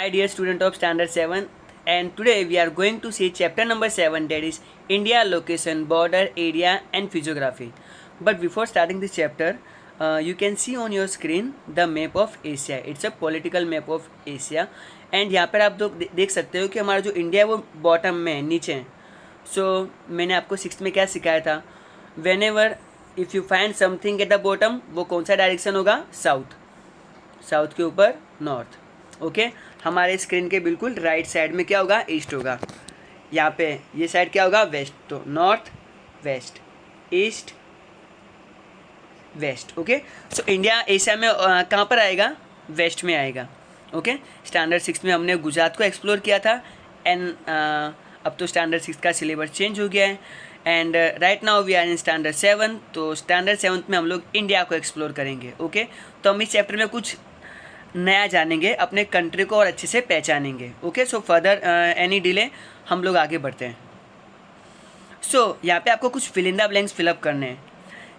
my dear student of standard 7, and today we are going to see chapter number 7, that is India, location, border, area and physiography. But before starting this chapter, you can see on your screen the map of Asia. It's a political map of Asia. And यहाँ पर आप लोग देख सकते हो कि हमारा जो इंडिया है वो बॉटम में है, नीचे है. सो मैंने आपको 6th में क्या सिखाया था, when ever if you find something at the bottom, वो कौन सा डायरेक्शन होगा, साउथ. साउथ के ऊपर नॉर्थ. ओके, हमारे स्क्रीन के बिल्कुल राइट साइड में क्या होगा, ईस्ट होगा. यहाँ पे ये साइड क्या होगा, वेस्ट. तो north west, east west. Okay, so India Asia में कहाँ पर आएगा, वेस्ट में आएगा. ओके, स्टैंडर्ड 6 में हमने गुजरात को एक्सप्लोर किया था. एंड अब तो स्टैंडर्ड 6 का सिलेबस चेंज हो गया है. And right now we are in standard 7. तो स्टैंडर्ड 7 में हम लोग इंडिया को एक्सप्लोर करेंगे. ओके, तो हम इस चैप्टर में कुछ नया जानेंगे, अपने कंट्री को और अच्छे से पहचानेंगे. Okay, so further any delay हम लोग आगे बढ़ते हैं. सो यहाँ पे आपको कुछ fill in the blanks fill up करने हैं.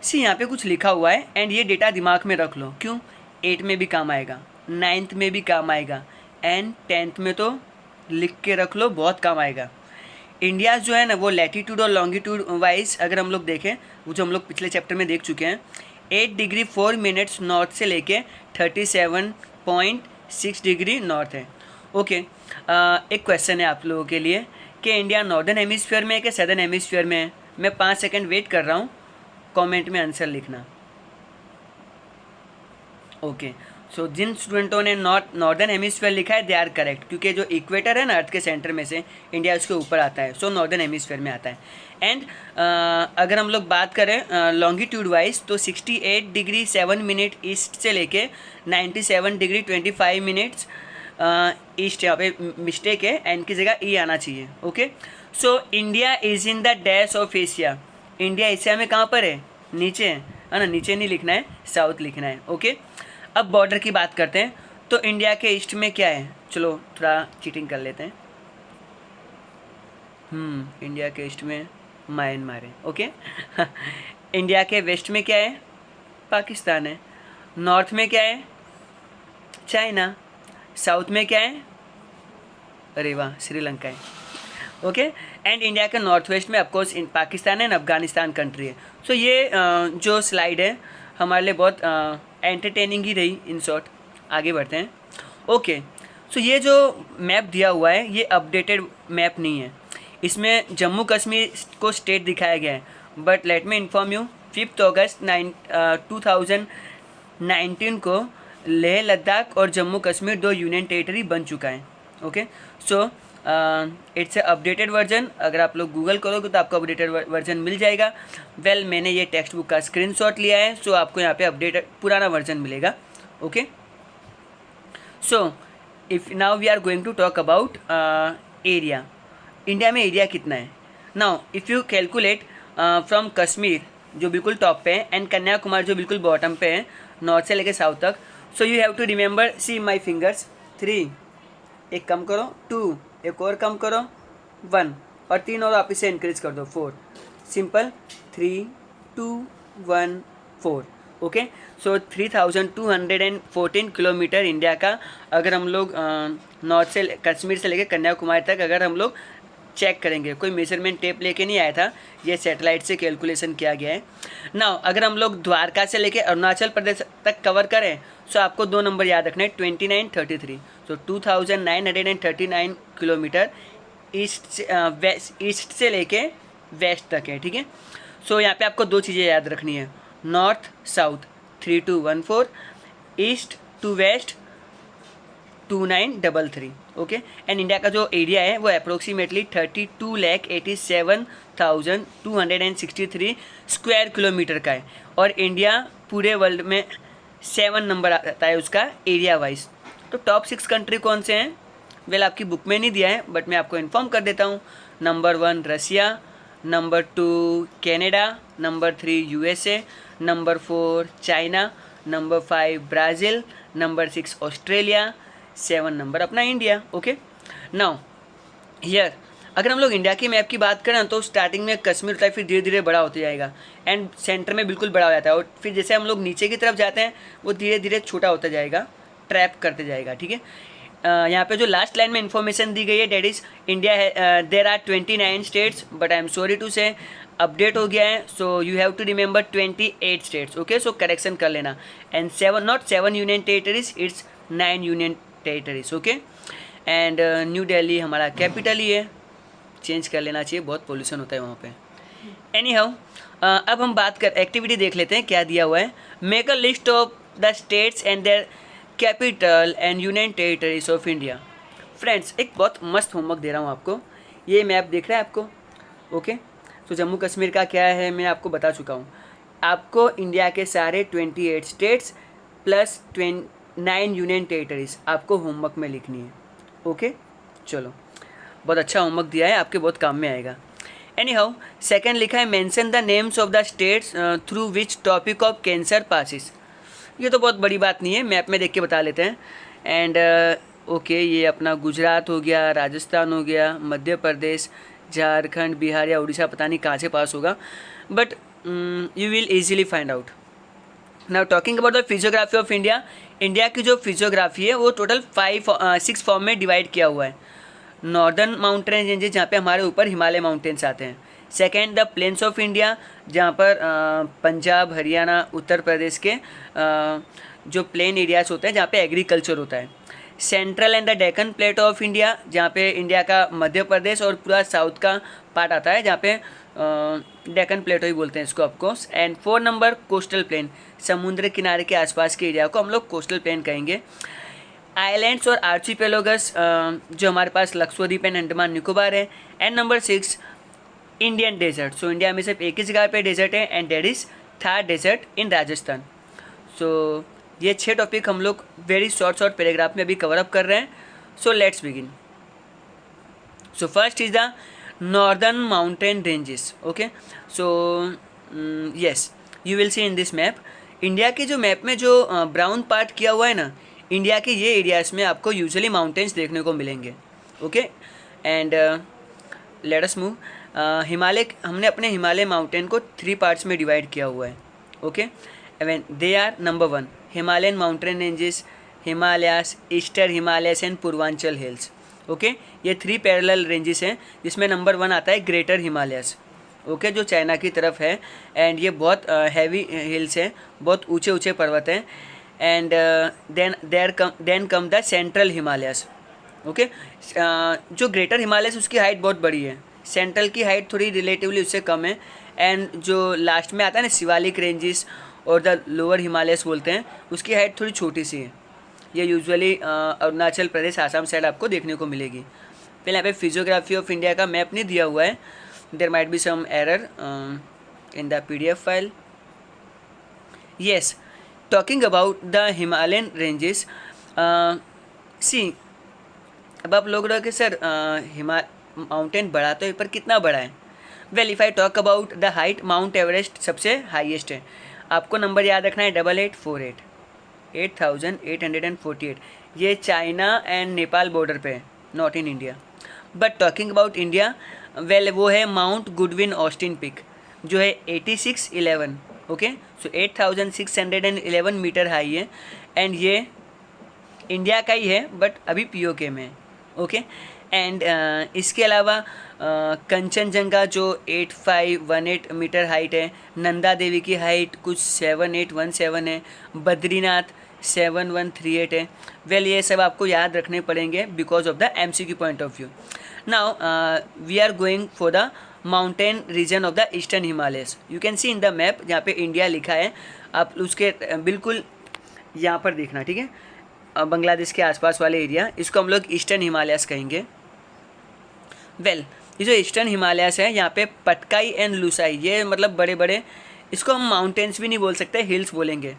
सी यहाँ पे कुछ लिखा हुआ है एंड ये डेटा दिमाग में रख लो. क्यों, 8 में भी काम आएगा, 9th में भी काम आएगा एंड 10th में तो लिख के रख लो, बहुत काम आएगा. इंडिया जो है ना वो लैटीट्यूड और लॉन्गिट्यूड वाइज अगर हम लोग देखें, वो जो हम लोग पिछले चैप्टर में देख चुके हैं, 8 डिग्री 4 मिनट्स नॉर्थ से लेके 37.6 डिग्री नॉर्थ है. ओके, एक क्वेश्चन है आप लोगों के लिए कि इंडिया नॉर्दर्न हेमिस्फीयर में है कि सदर्न हेमिस्फीयर में है. मैं 5 सेकेंड वेट कर रहा हूँ, कमेंट में आंसर लिखना. ओके, सो जिन स्टूडेंटों ने नॉर्दर्न हेमिस्फीयर लिखा है दे आर करेक्ट, क्योंकि जो इक्वेटर है ना अर्थ के सेंटर में से, इंडिया उसके ऊपर आता है, सो नॉर्दर्न हेमिस्फीयर में आता है. एंड अगर हम लोग बात करें लॉन्गिट्यूड वाइज तो 68 डिग्री 7 मिनट ईस्ट से लेके 97 डिग्री 25 मिनट्स ईस्ट. यहाँ पे मिस्टेक है, एन की जगह ई आना चाहिए. Okay, so India is in the dash of Asia. India Asia में कहाँ पर है, नीचे है ना. नीचे नहीं लिखना है, साउथ लिखना है. ओके, अब बॉर्डर की बात करते हैं. तो इंडिया के ईस्ट में क्या है, चलो थोड़ा चीटिंग कर लेते हैं. इंडिया के ईस्ट में म्यांमार है. ओके, इंडिया के वेस्ट में क्या है, पाकिस्तान है. नॉर्थ में क्या है, चाइना. साउथ में क्या है, अरे वाह, श्रीलंका है. ओके, एंड इंडिया के नॉर्थ वेस्ट में of course Pakistan and Afghanistan country है. सो ये जो स्लाइड है हमारे लिए बहुत एंटरटेनिंग ही रही. इन शॉर्ट आगे बढ़ते हैं. ओके, सो ये जो मैप दिया हुआ है ये अपडेटेड मैप नहीं है. इसमें जम्मू कश्मीर को स्टेट दिखाया गया है, but let me inform you 5 अगस्त 2019 को लेह लद्दाख और जम्मू कश्मीर 2 यूनियन टेरिटरी बन चुका है. Okay, so it's a updated version. अगर आप लोग गूगल करोगे तो आपको अपडेटेड वर्जन मिल जाएगा. मैंने ये टेक्स्ट बुक का स्क्रीनशॉट लिया है, सो आपको यहाँ पे अपडेटेड पुराना वर्जन मिलेगा. Okay, so if now we are going to talk about area. India में एरिया कितना है. Now if you calculate from Kashmir जो बिल्कुल टॉप पे है एंड कन्याकुमारी जो बिल्कुल बॉटम पे है, नॉर्थ से लेकर साउथ तक. So you have to remember, see my fingers, 3, एक कम करो, 2, एक और कम करो, 1, और 3 और आप इसे इंक्रीज कर दो, 4. सिंपल, 3, 2, 1, 4. ओके, सो 3214 किलोमीटर इंडिया का. अगर हम लोग नॉर्थ से कश्मीर से लेकर कन्याकुमारी तक अगर हम लोग चेक करेंगे, कोई मेजरमेंट टेप लेके नहीं आया था, ये सैटेलाइट से कैलकुलेशन किया गया है. नाउ अगर हम लोग द्वारका से लेकर अरुणाचल प्रदेश तक कवर करें, सो आपको 2 नंबर याद रखना है, 2933. सो 2939 किलोमीटर ईस्ट से लेके वेस्ट तक है. ठीक है, सो यहाँ पे आपको 2 चीज़ें याद रखनी है, north south 3214, east to west 2933. Okay, and India का जो एरिया है वो अप्रोक्सीमेटली 32,87,263 स्क्वायर किलोमीटर का है. और इंडिया पूरे वर्ल्ड में 7 नंबर आता है उसका एरिया वाइज. तो टॉप 6 कंट्री कौन से हैं, आपकी बुक में नहीं दिया है, बट मैं आपको इन्फॉर्म कर देता हूँ. Number 1 Russia, number 2 Canada, number 3 USA, number 4 China, number 5 Brazil, number 6 Australia, 7 number अपना इंडिया. ओके, नाउ हियर अगर हम लोग इंडिया की मैप की बात करें तो स्टार्टिंग में कश्मीर होता है, फिर धीरे धीरे बड़ा होते जाएगा एंड सेंटर में बिल्कुल बड़ा हो जाता है. और फिर जैसे हम लोग नीचे की तरफ जाते हैं वो धीरे धीरे छोटा होता जाएगा, ट्रैप करते जाएगा. ठीक है, यहाँ पे जो लास्ट लाइन में इन्फॉर्मेशन दी गई है डेट इज इंडिया है, there are 29 states but I am sorry to say update हो गया है, so you have to remember 28 states, okay, so correction कर लेना। And 7 not 7 union territories, it's 9 union territories, okay. And New Delhi हमारा capital ही है, change कर लेना चाहिए, बहुत पोल्यूशन होता है वहाँ पे। एनी हाउ अब हम बात कर एक्टिविटी देख लेते हैं क्या दिया हुआ है। Make a list of the states and their capital and union territories of India. Friends एक बहुत मस्त होमवर्क दे रहा हूँ आपको, ये मैप दिख रहा है आपको, ओके। तो जम्मू कश्मीर का क्या है मैं आपको बता चुका हूँ। आपको इंडिया के सारे 28 स्टेट्स प्लस 9 यूनियन टेरिटरीज आपको होमवर्क में लिखनी है, ओके। चलो बहुत अच्छा होमवर्क दिया है, आपके बहुत काम में आएगा। एनी हाउ सेकेंड लिखा है mention the names of the states through which topic of cancer passes. ये तो बहुत बड़ी बात नहीं है, मैप में देख के बता लेते हैं। एंड ओके ये अपना गुजरात हो गया, राजस्थान हो गया, मध्य प्रदेश, झारखंड, बिहार या उड़ीसा, पता नहीं कहाँ से पास होगा, but you will easily find out. Now talking about the physiography of India, India की जो फिजियोग्राफी है वो टोटल 6 फॉर्म में डिवाइड किया हुआ है। नॉर्दर्न माउंटेन रेंजेस जहाँ पे हमारे ऊपर हिमालय माउंटेन्स आते हैं। Second the plains of India, जहाँ पर पंजाब, हरियाणा, उत्तर प्रदेश के जो प्लेन एरियाज होते हैं जहाँ पे एग्रीकल्चर होता है। Central and the Deccan plate of India, जहाँ पे इंडिया का मध्य प्रदेश और पूरा साउथ का पार्ट आता है, जहाँ पे डेक्कन प्लेटो ही बोलते हैं इसको of course. And 4 number coastal plain, समुद्र किनारे के आसपास के एरिया को हम लोग कोस्टल प्लेन कहेंगे। आइलैंड्स और आर्चिपेलोगस जो हमारे पास लक्षद्वीप एंड अंडमान निकोबार है। And number 6 Indian desert, so India में सिर्फ एक ही जगह पे डेजर्ट है and that is Thar desert in Rajasthan. So ये 6 टॉपिक हम लोग वेरी शॉर्ट पैराग्राफ में अभी कवर अप कर रहे हैं। So let's begin. So first is the northern mountain ranges, okay. So yes you will see in this map, India के जो मैप में जो ब्राउन पार्ट किया हुआ है ना, इंडिया के ये एरियाज में आपको यूजुअली माउंटेन्स देखने को मिलेंगे, okay. And let us move. Himalaya, हमने अपने हिमालय माउंटेन को 3 पार्ट्स में डिवाइड किया हुआ है, okay. And they are number 1 Himalayan mountain ranges, Himalayas, eastern Himalayas and Purvanchal hills, okay. ये 3 पैरेलल रेंजेस हैं जिसमें नंबर 1 आता है ग्रेटर हिमालयस, ओके, जो चाइना की तरफ है। एंड ये बहुत हैवी हिल्स हैं, बहुत ऊंचे ऊंचे पर्वत हैं। And then come the central Himalayas, okay. जो ग्रेटर हिमालयस उसकी हाइट बहुत बड़ी है, सेंट्रल की हाइट थोड़ी रिलेटिवली उससे कम है। एंड जो लास्ट में आता है ना शिवालिक रेंजेस और द लोअर हिमालयस बोलते हैं, उसकी हाइट थोड़ी छोटी सी है। ये यूजुअली अरुणाचल प्रदेश, आसाम साइड आपको देखने को मिलेगी। पहले यहाँ पे फिजियोग्राफी ऑफ इंडिया का मैप नहीं दिया हुआ है, there might be some error in the PDF file. Yes, talking about the Himalayan ranges, see अब आप लोग रहो कि सर माउंटेन बड़ा तो है पर कितना बड़ा है। Well if I talk about the height, mount Everest सबसे हाईएस्ट है। आपको नंबर याद रखना है 8848, 8848। ये चाइना एंड नेपाल बॉर्डर पे है, not in India. But talking about India, well वो है माउंट गुडविन ऑस्टिन पिक जो है 8611, ओके। सो 8611 मीटर हाई है एंड ये इंडिया का ही है बट अभी POK में है, ओके। एंड इसके अलावा कंचनजंगा जो 8518 मीटर हाइट है, नंदा देवी की हाइट कुछ 7817 है, बद्रीनाथ 7138 है। वेल ये सब आपको याद रखने पड़ेंगे because of the MCQ point of view. Now we are going for the mountain region of the eastern Himalayas. You can see in the map जहाँ पे इंडिया लिखा है, आप उसके बिल्कुल यहाँ पर देखना, ठीक है। बांग्लादेश के आसपास वाले एरिया, इसको हम लोग ईस्टर्न हिमालयस कहेंगे। वेल ये जो ईस्टर्न हिमालयस है यहाँ पे पटकाई एंड लुसाई, ये मतलब बड़े बड़े, इसको हम माउंटेन्स भी नहीं बोल सकते, हिल्स बोलेंगे।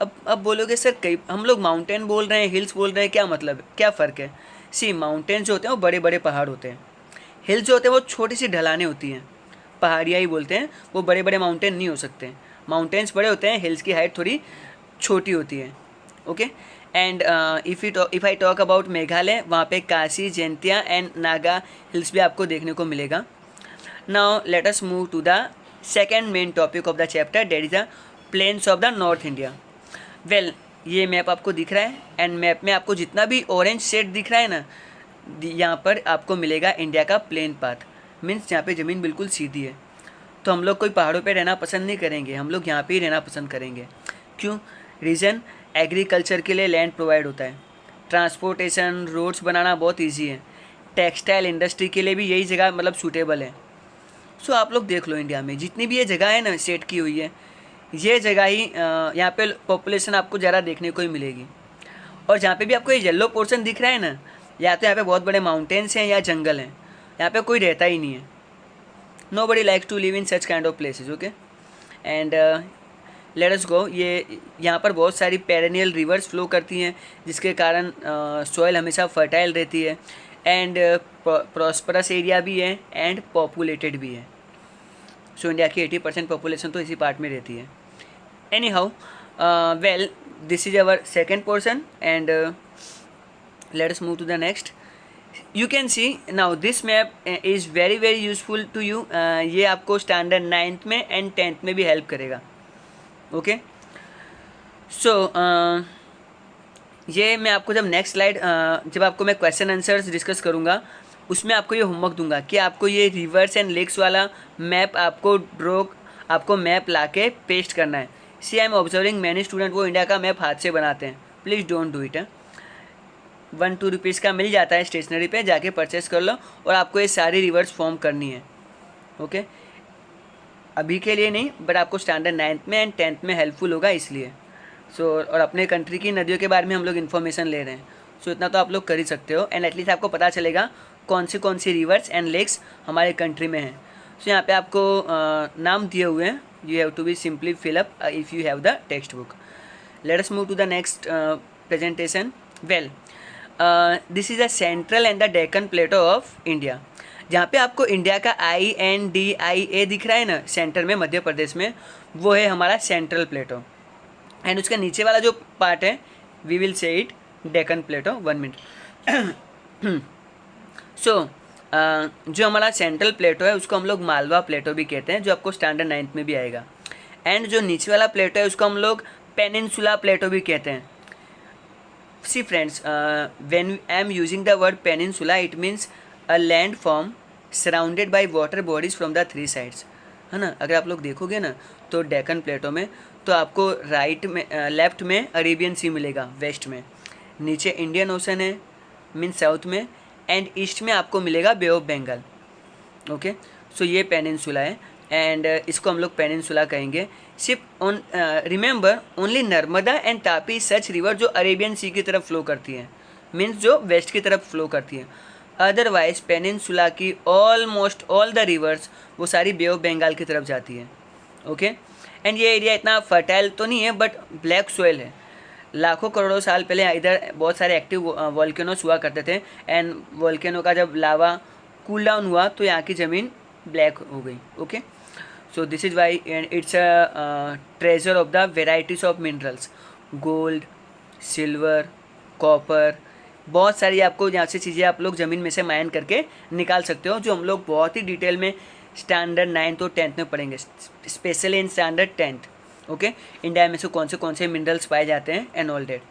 अब बोलोगे सर कई हम लोग माउंटेन बोल रहे हैं, हिल्स बोल रहे हैं, क्या मतलब, क्या फ़र्क है। सी माउंटेन्स जो होते हैं वो बड़े बड़े पहाड़ होते हैं, हिल्स जो होते हैं वो छोटी सी ढलानें होती हैं, पहाड़ियाँ ही बोलते हैं, वो बड़े बड़े माउंटेन नहीं हो सकते। माउंटेन्स बड़े होते हैं, हिल्स की हाइट थोड़ी छोटी होती है, okay. And if I talk about Meghalaya, वहाँ पे काशी, जैंतिया एंड नागा हिल्स भी आपको देखने को मिलेगा। Now let us move to the second main topic of the chapter, that is the plains of the north India. Well ये मैप आपको दिख रहा है, एंड मैप में आपको जितना भी ऑरेंज शेड दिख रहा है ना, यहाँ पर आपको मिलेगा इंडिया का प्लेन पाथ, मीन्स यहाँ पे ज़मीन बिल्कुल सीधी है। तो हम लोग कोई पहाड़ों पे रहना पसंद नहीं करेंगे, हम लोग यहाँ पे ही रहना पसंद करेंगे। क्यों? रीज़न, एग्रीकल्चर के लिए लैंड प्रोवाइड होता है, ट्रांसपोर्टेशन, रोड्स बनाना बहुत ईजी है, टेक्सटाइल इंडस्ट्री के लिए भी यही जगह मतलब सूटेबल है। सो आप लोग देख लो, इंडिया में जितनी भी ये जगह है ना सेट की हुई है, ये जगह ही यहाँ पे पॉपुलेशन आपको ज़्यादा देखने को ही मिलेगी। और जहाँ पे भी आपको ये येलो पोर्शन दिख रहा है ना, या तो यहाँ पे बहुत बड़े माउंटेन्स हैं या जंगल हैं, यहाँ पे कोई रहता ही नहीं है। Nobody likes to live in such kind of places, okay? And let us go। ये यहाँ पर बहुत सारी पेरेनियल रिवर्स फ्लो करती हैं, जिसके कारण सॉइल हमेशा फर्टाइल रहती है, एंड प्रॉस्परस एरिया भी है एंड पॉपुलेटेड भी है। सो इंडिया की 80% पॉपुलेशन तो इसी पार्ट में रहती है। Anyhow, well, this is our second portion, and let us move to the next. You can see now this map is very useful to you। ये आपको स्टैंडर्ड 9th में and 10th में भी help करेगा, okay. सो ये मैं आपको जब नेक्स्ट स्लाइड जब आपको मैं क्वेश्चन आंसर्स डिस्कस करूँगा, उसमें आपको ये होमवर्क दूंगा कि आपको ये रिवर्स एंड लेक्स वाला मैप आपको मैप ला के पेस्ट करना है। See I am observing many student वो इंडिया का मैप हाथ से बनाते हैं, please don't do it. 1-2 rupees का मिल जाता है स्टेशनरी पे, जाके परचेस कर लो, और आपको ये सारी रिवर्स फॉर्म करनी है, ओके। अभी के लिए नहीं, बट आपको स्टैंडर्ड 9th में एंड 10th में हेल्पफुल होगा इसलिए। और अपने कंट्री की नदियों के बारे में हम लोग इन्फॉर्मेशन ले रहे हैं, इतना तो आप लोग कर ही सकते हो, एंड एटलीस्ट आपको पता चलेगा कौन सी रिवर्स एंड लेक्स हमारे कंट्री में हैं। यहाँ पे आपको नाम दिए हुए हैं, you have to be simply fill up if you have the text book. Let us move to the next presentation. Well, this is the central and the Deccan plateau of India. जहाँ पे आपको इंडिया का INDIA दिख रहा है ना centre में, मध्य प्रदेश में, वो है हमारा सेंट्रल प्लेटो, एंड उसका नीचे वाला जो पार्ट है we will say it Deccan plateau. 1 minute. So जो हमारा सेंट्रल प्लेटो है उसको हम लोग मालवा प्लेटो भी कहते हैं, जो आपको स्टैंडर्ड 9th में भी आएगा। एंड जो नीचे वाला प्लेटो है उसको हम लोग पेनिनसुला प्लेटो भी कहते हैं। See friends, when I am using the word peninsula, it means a land form surrounded by water bodies from the 3 sides, है ना। अगर आप लोग देखोगे ना तो डेक्कन प्लेटो में तो आपको राइट में लेफ्ट में अरेबियन सी मिलेगा, वेस्ट में नीचे इंडियन ओशन है मीन साउथ में, एंड ईस्ट में आपको मिलेगा बे ऑफ बंगाल, ओके। सो ये पेनिनसुला है, एंड इसको हम लोग पेनिनसुला कहेंगे। सिर्फ remember only Narmada and Tapi such river जो अरेबियन सी की तरफ फ्लो करती है, मीन्स जो वेस्ट की तरफ फ्लो करती है। अदरवाइज पेनिनसुला की ऑलमोस्ट ऑल द रिवर्स वो सारी बे ऑफ बंगाल की तरफ जाती है, ओके। एंड ये एरिया इतना फर्टाइल तो नहीं है, बट ब्लैक सोइल है। लाखों करोड़ों साल पहले इधर बहुत सारे एक्टिव वॉल्केनोस हुआ करते थे, एंड वॉल्केनो का जब लावा कूल डाउन हुआ तो यहाँ की ज़मीन ब्लैक हो गई, okay. So this is why it's a treasure of the varieties of minerals, gold, silver, copper, बहुत सारी आपको यहाँ से चीज़ें आप लोग ज़मीन में से माइन करके निकाल सकते हो, जो हम लोग बहुत ही डिटेल में स्टैंडर्ड 9th और 10th में पढ़ेंगे, specially in standard 10th, okay. India में से कौन से मिनरल्स पाए जाते हैं and all that.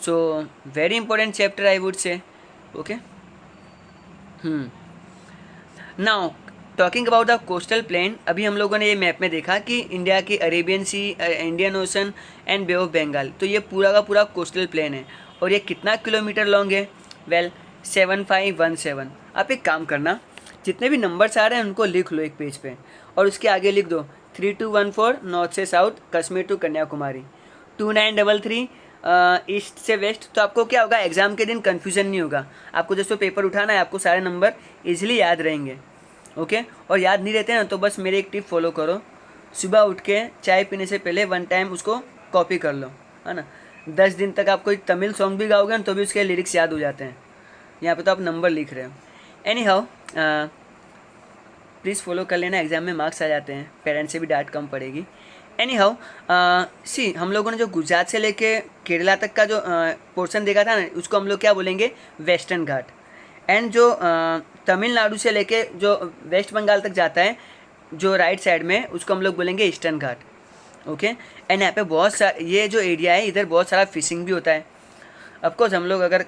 So very important chapter I would say, okay. Now talking about the coastal plain, अभी हम लोगों ने ये मैप में देखा कि इंडिया की Arabian sea, Indian ocean and bay of Bengal, तो ये पूरा का पूरा कोस्टल प्लेन है, और ये कितना किलोमीटर लॉन्ग है? वेल 7517। आप एक काम करना, जितने भी नंबर्स आ रहे हैं उनको लिख लो एक पेज पे, और उसके आगे लिख दो 3214 नॉर्थ से south, Kashmir to Kanyakumari, 2933 east से वेस्ट। तो आपको क्या होगा, एग्ज़ाम के दिन कन्फ्यूज़न नहीं होगा, आपको जैसे पेपर उठाना है आपको सारे नंबर ईजिली याद रहेंगे, ओके। और याद नहीं रहते ना तो बस मेरी एक टिप फॉलो करो, सुबह उठ के चाय पीने से पहले 1 टाइम उसको कॉपी कर लो, है ना। 10 दिन तक आप कोई तमिल सॉन्ग भी गाओगे ना तो भी उसके लिरिक्स याद हो जाते हैं। यहाँ पे तो आप नंबर लिख रहे हो। एनी हाउ प्लीज़ फॉलो कर लेना, एग्ज़ाम में मार्क्स आ जाते हैं, पेरेंट्स से भी डांट कम पड़ेगी। एनी हाउ सी, हम लोगों ने जो गुजरात से लेके केरला तक का जो पोर्शन देखा था ना, उसको हम लोग क्या बोलेंगे, वेस्टर्न घाट। एंड जो तमिलनाडु से लेके जो वेस्ट बंगाल तक जाता है जो राइट साइड में, उसको हम लोग बोलेंगे ईस्टर्न घाट, ओके। एंड यहाँ पे बहुत सारा ये जो एरिया है इधर बहुत सारा फिशिंग भी होता है। ऑफकोर्स हम लोग अगर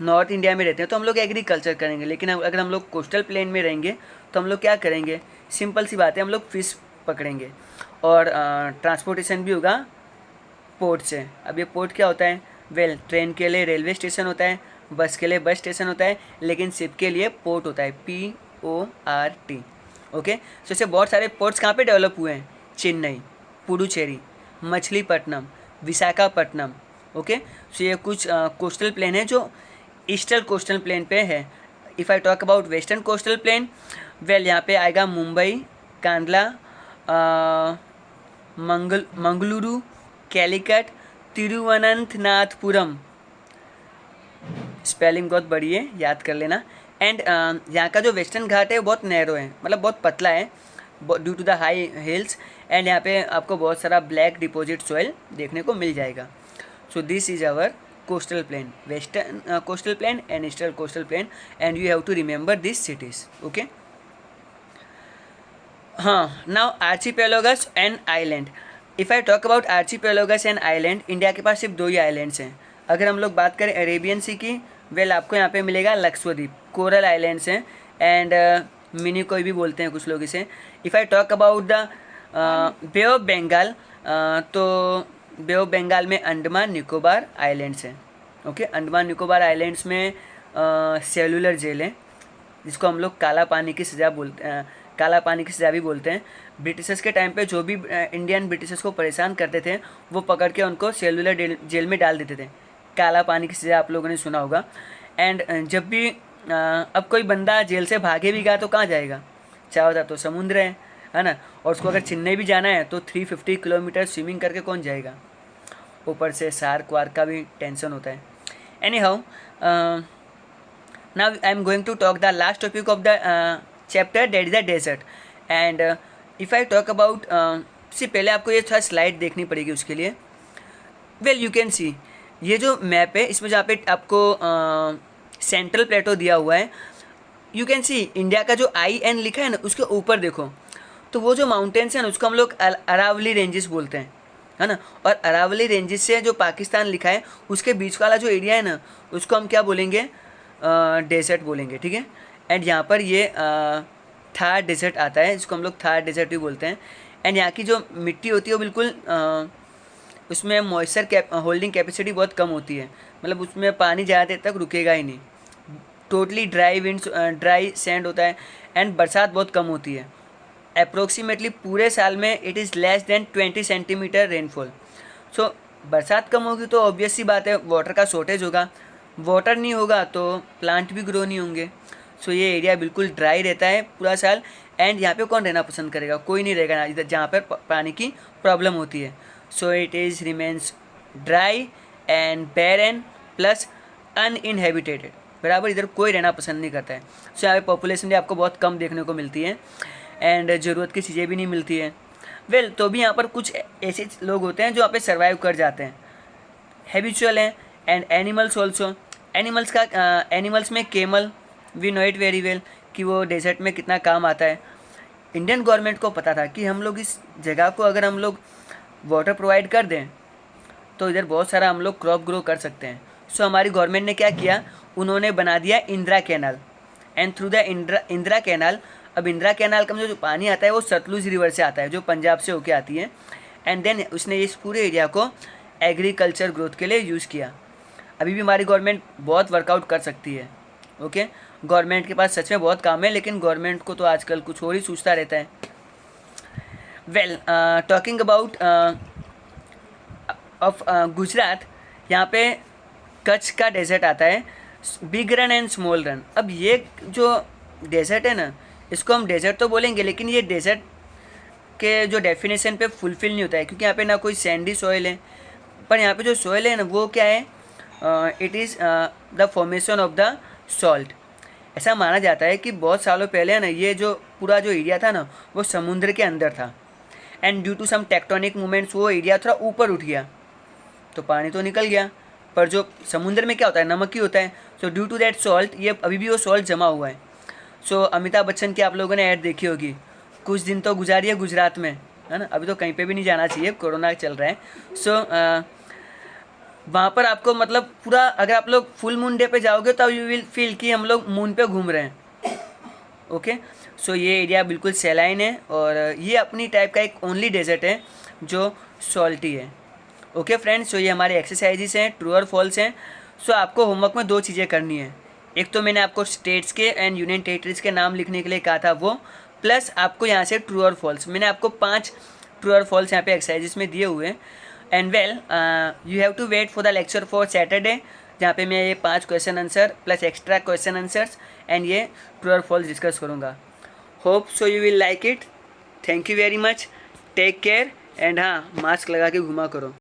नॉर्थ इंडिया में रहते हैं तो हम लोग एग्रीकल्चर करेंगे, लेकिन अगर हम लोग कोस्टल प्लेन में रहेंगे तो हम लोग क्या करेंगे, सिंपल सी बात है, हम लोग फ़िश पकड़ेंगे और ट्रांसपोर्टेशन भी होगा पोर्ट से। अब ये पोर्ट क्या होता है, वेल ट्रेन के लिए रेलवे स्टेशन होता है, बस के लिए बस स्टेशन होता है, लेकिन शिप के लिए पोर्ट होता है, PORT। ओके। सो इससे बहुत सारे पोर्ट्स कहाँ पे डेवलप हुए हैं, चेन्नई, पुडुचेरी, मछलीपट्टनम, विशाखापट्टनम। ओके। सो ये कुछ कोस्टल प्लेन है जो ईस्टर्न कोस्टल प्लेन पे है। If I talk about western coastal plane, well यहाँ पे आएगा मुंबई, कांडला, मंगलुरु, कैलिकट, तिरुवनंतनाथपुरम, स्पेलिंग बहुत बड़ी है, याद कर लेना। एंड यहाँ का जो वेस्टर्न घाट है वो बहुत नैरो है, मतलब बहुत पतला है due to the high hills. And यहाँ पे आपको बहुत सारा ब्लैक डिपॉजिट सॉइल देखने को मिल जाएगा। So this is our coastal plain, western coastal plain and eastern coastal plain, and you have to remember this cities. Okay. हाँ, now archipelagos and island. If I talk about archipelagos and island, India के पास सिर्फ 2 ही islands हैं। अगर हम लोग बात करें अरेबियन सी की, वेल आपको यहाँ पे मिलेगा लक्षद्वीप, कोरल आइलैंड्स हैं, एंड मिनी कोई भी बोलते हैं कुछ लोग इसे। If I talk about the bay of Bengal, तो बे ऑफ बंगाल में अंडमान निकोबार आइलैंड्स हैं। ओके। अंडमान निकोबार आइलैंड्स में सेलुलर जेल है, जिसको हम लोग काला पानी की सज़ा काला पानी की सज़ा भी बोलते हैं। ब्रिटिशर्स के टाइम पे जो भी इंडियन ब्रिटिशर्स को परेशान करते थे वो पकड़ के उनको सेलुलर जेल में डाल देते थे। काला पानी की सज़ा आप लोगों ने सुना होगा। एंड जब भी अब कोई बंदा जेल से भागे भी गया तो कहाँ जाएगा, चाहे था तो समुद्र है ना, और उसको अगर चेन्नई भी जाना है तो 350 किलोमीटर स्विमिंग करके कौन जाएगा, ऊपर से शार्क वार्क का भी टेंशन होता है। Any how, now I am going to talk the last topic of the chapter, that is the desert. And if I talk about से पहले आपको ये थोड़ा स्लाइड देखनी पड़ेगी उसके लिए। वेल यू कैन सी, ये जो मैप है इसमें जहाँ पे आपको सेंट्रल प्लेटो दिया हुआ है, यू कैन सी इंडिया का जो IN लिखा है ना उसके ऊपर देखो, तो वो जो माउंटेन्स हैं ना उसको हम लोग अरावली रेंजेस बोलते हैं, है ना। और अरावली रेंजेस से जो पाकिस्तान लिखा है उसके बीच वाला जो एरिया है ना उसको हम क्या बोलेंगे, डेजर्ट बोलेंगे, ठीक है। एंड यहाँ पर ये थार डेजर्ट आता है, जिसको हम लोग थार डेजर्ट भी बोलते हैं। एंड यहाँ की जो मिट्टी होती है वो बिल्कुल उसमें मॉइस्चर होल्डिंग कैपेसिटी बहुत कम होती है, मतलब उसमें पानी ज़्यादा देर तक रुकेगा ही नहीं। Totally dry winds, dry sand होता है, एंड बरसात बहुत कम होती है। अप्रोक्सीमेटली पूरे साल में it is less than 20 centimeter rainfall. So बरसात कम होगी तो ऑब्वियस सी बात है वाटर का शॉर्टेज होगा, वाटर नहीं होगा तो प्लांट भी ग्रो नहीं होंगे। सो ये एरिया बिल्कुल ड्राई रहता है पूरा साल। एंड यहाँ पे कौन रहना पसंद करेगा, कोई नहीं रहेगा ना इधर जहाँ पर पानी की प्रॉब्लम होती है। So it is remains dry and barren plus uninhabited, बराबर इधर कोई रहना पसंद नहीं करता है। सो यहाँ पे पॉपुलेशन भी आपको बहुत कम देखने को मिलती है, एंड ज़रूरत की चीज़ें भी नहीं मिलती है। वेल तो भी यहाँ पर कुछ ऐसे लोग होते हैं जो यहाँ पे सर्वाइव कर जाते हैं, हैबिचुअल हैं। एंड एनिमल्स ऑल्सो, एनिमल्स में camel, we know it very well कि वो डेजर्ट में कितना काम आता है। इंडियन गवर्नमेंट को पता था कि हम लोग इस जगह को अगर हम लोग वाटर प्रोवाइड कर दें तो इधर बहुत सारा हम लोग क्रॉप ग्रो कर सकते हैं। सो हमारी गवर्नमेंट ने क्या किया, उन्होंने बना दिया Indira canal. And through the Indira canal, अब इंदिरा कैनाल का जो पानी आता है वो सतलुज रिवर से आता है जो पंजाब से होके आती है। एंड देन उसने इस पूरे एरिया को एग्रीकल्चर ग्रोथ के लिए यूज़ किया। अभी भी हमारी गवर्नमेंट बहुत वर्कआउट कर सकती है। ओके, गवर्नमेंट के पास सच में बहुत काम है, लेकिन गवर्नमेंट को तो आजकल कुछ और ही सोचता रहता है। Well talking about of Gujarat, यहाँ पे कच्छ का डेजर्ट आता है, big run and small run. अब ये जो डेजर्ट है ना इसको हम डेजर्ट तो बोलेंगे, लेकिन ये डेजर्ट के जो डेफिनेशन पे फुलफिल नहीं होता है, क्योंकि यहाँ पे ना कोई सैंडी सॉइल है, पर यहाँ पे जो सॉइल है ना वो क्या है, it is the formation of the salt. ऐसा माना जाता है कि बहुत सालों पहले ना ये जो पूरा जो एरिया था ना वो समुद्र के अंदर था, and due to some tectonic movements वो एरिया थोड़ा ऊपर उठ गया तो पानी तो निकल गया, पर जो समुद्र में क्या होता है नमक ही होता है। So due to that salt ये अभी भी वो सॉल्ट जमा हुआ है। सो अमिताभ बच्चन की आप लोगों ने ऐड देखी होगी, कुछ दिन तो गुजारिए गुजरात में, है ना। अभी तो कहीं पे भी नहीं जाना चाहिए, कोरोना चल रहा है। सो वहाँ पर आपको मतलब पूरा, अगर आप लोग फुल मून डे पे जाओगे तो यू विल फील कि हम लोग मून पे घूम रहे हैं। ओके, सो ये एरिया बिल्कुल सैलाइन है और ये अपनी टाइप का एक ओनली डेजर्ट है जो सॉल्टी है। ओके फ्रेंड्स, सो ये हमारे एक्सरसाइजेस हैं, ट्रू और फॉल्स हैं। सो आपको होमवर्क में 2 चीज़ें करनी है। एक तो मैंने आपको स्टेट्स के एंड यूनियन टेरिटरीज के नाम लिखने के लिए कहा था वो, प्लस आपको यहाँ से ट्रू और फॉल्स, मैंने आपको 5 ट्रू और फॉल्स यहाँ पे एक्सरसाइजेस में दिए हुए हैं। And well, you have to wait for the lecture for Saturday, जहाँ पे मैं ये 5 question answer plus extra question answers and ये ट्रू और फॉल्स डिस्कस करूँगा। Hope so you will like it. Thank you very much, take care and हाँ, mask लगा के घुमा करो।